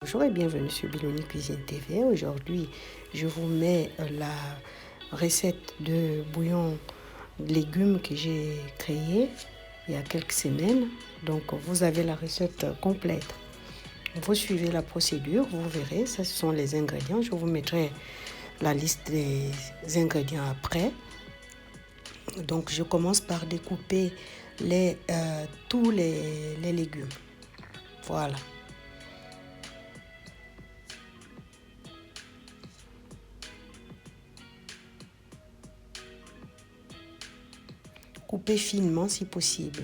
Bonjour et bienvenue sur Biloni Cuisine TV. Aujourd'hui, je vous mets la recette de bouillon de légumes que j'ai créé il y a quelques semaines. Donc, vous avez la recette complète. Vous suivez la procédure, vous verrez, ça ce sont les ingrédients. Je vous mettrai la liste des ingrédients après. Donc, je commence par découper tous les légumes. Voilà. Couper finement si possible.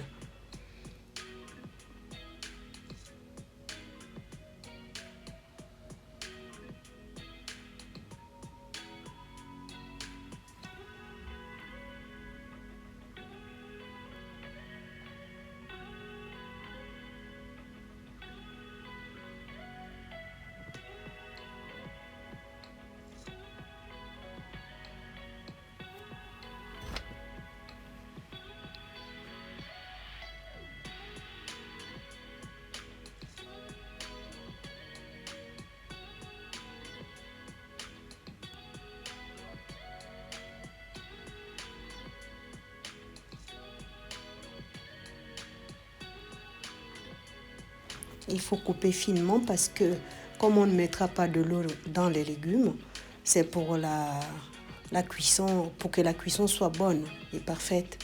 Il faut couper finement parce que comme on ne mettra pas de l'eau dans les légumes, c'est pour la cuisson, pour que la cuisson soit bonne et parfaite.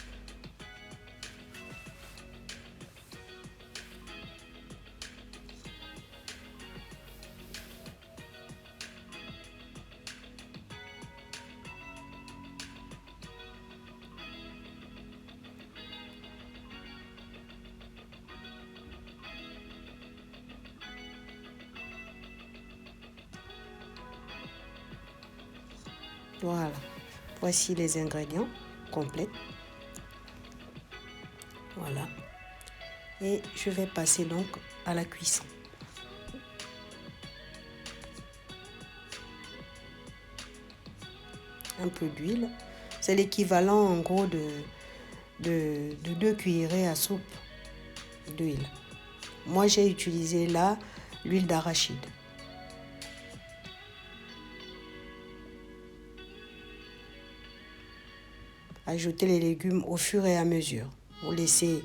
Voilà, voici les ingrédients complets. Voilà. Et je vais passer donc à la cuisson. Un peu d'huile. C'est l'équivalent en gros de 2 cuillerées à soupe d'huile. Moi, j'ai utilisé là l'huile d'arachide. Ajoutez les légumes au fur et à mesure. Vous laissez,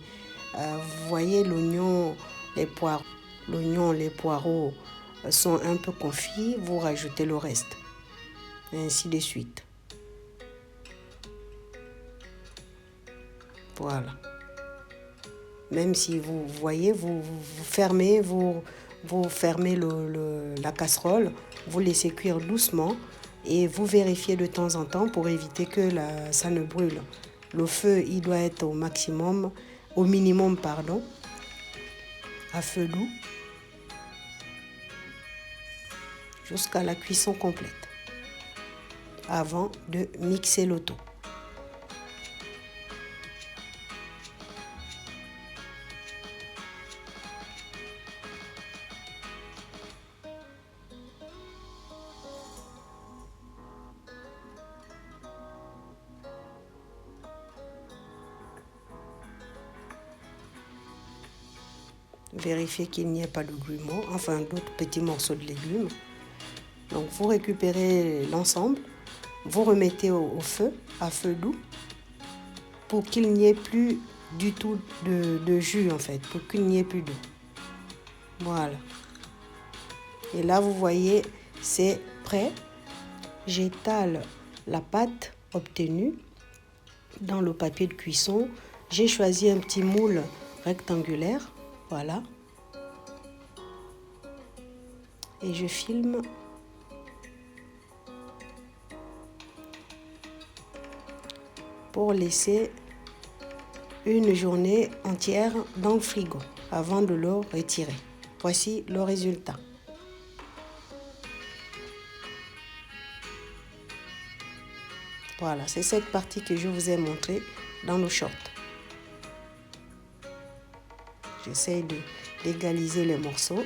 vous voyez l'oignon, les poireaux sont un peu confits, vous rajoutez le reste. Et ainsi de suite. Voilà. Même si vous voyez, vous fermez, la casserole, vous laissez cuire doucement et vous vérifiez de temps en temps pour éviter que ça ne brûle. Le feu, il doit être au minimum, à feu doux, jusqu'à la cuisson complète, avant de mixer le tout. Vérifiez qu'il n'y ait pas de grumeaux, enfin d'autres petits morceaux de légumes. Donc vous récupérez l'ensemble, vous remettez au feu, à feu doux, pour qu'il n'y ait plus du tout de jus en fait, pour qu'il n'y ait plus d'eau. Voilà. Et là vous voyez, c'est prêt. J'étale la pâte obtenue dans le papier de cuisson. J'ai choisi un petit moule rectangulaire, voilà. Et je filme. Pour laisser une journée entière dans le frigo avant de le retirer. Voici le résultat. Voilà, c'est cette partie que je vous ai montrée dans le short. J'essaye d'égaliser les morceaux,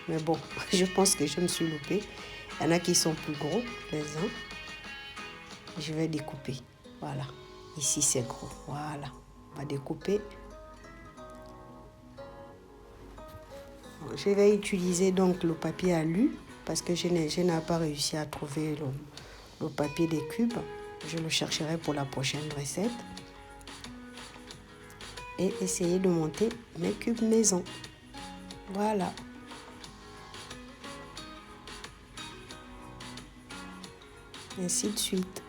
mais bon, je pense que je me suis loupée. Il y en a qui sont plus gros, les uns. Je vais découper. Voilà. Ici, c'est gros. Voilà. On va découper. Je vais utiliser donc le papier alu parce que je n'ai pas réussi à trouver le papier des cubes. Je le chercherai pour la prochaine recette. Et essayer de monter mes cubes maison. Voilà. Ainsi de suite.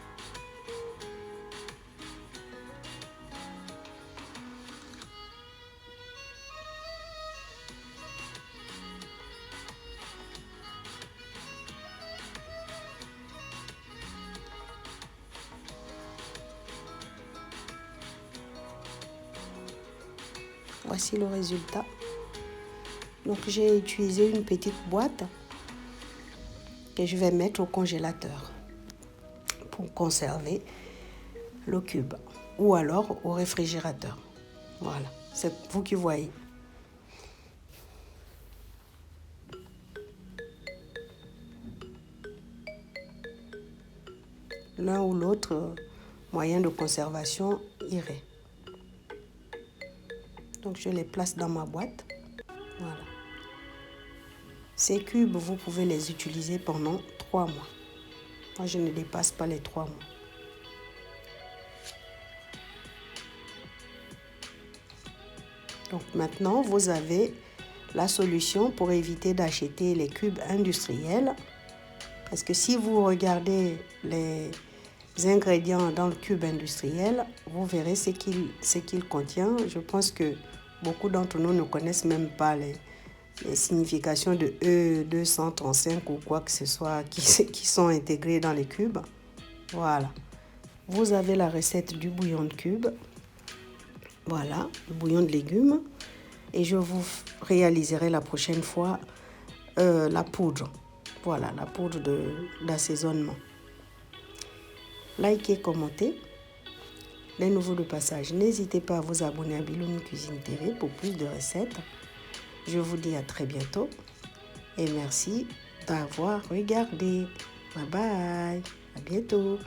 Voici le résultat. Donc j'ai utilisé une petite boîte que je vais mettre au congélateur pour conserver le cube ou alors au réfrigérateur. Voilà, c'est vous qui voyez. L'un ou l'autre moyen de conservation irait. Donc je les place dans ma boîte. Voilà. Ces cubes, vous pouvez les utiliser pendant 3 mois. Moi, je ne dépasse pas les 3 mois. Donc maintenant, vous avez la solution pour éviter d'acheter les cubes industriels. Parce que si vous regardez les ingrédients dans le cube industriel, vous verrez ce qu'il contient. Je pense que beaucoup d'entre nous ne connaissent même pas les significations de E235 ou quoi que ce soit qui sont intégrés dans les cubes. Voilà. Vous avez la recette du bouillon de cube. Voilà, le bouillon de légumes. Et je vous réaliserai la prochaine fois la poudre. Voilà, la poudre d'assaisonnement. Likez, commentez. Les nouveaux de passage, n'hésitez pas à vous abonner à Bilouni Cuisine TV pour plus de recettes. Je vous dis à très bientôt et merci d'avoir regardé. Bye bye, à bientôt.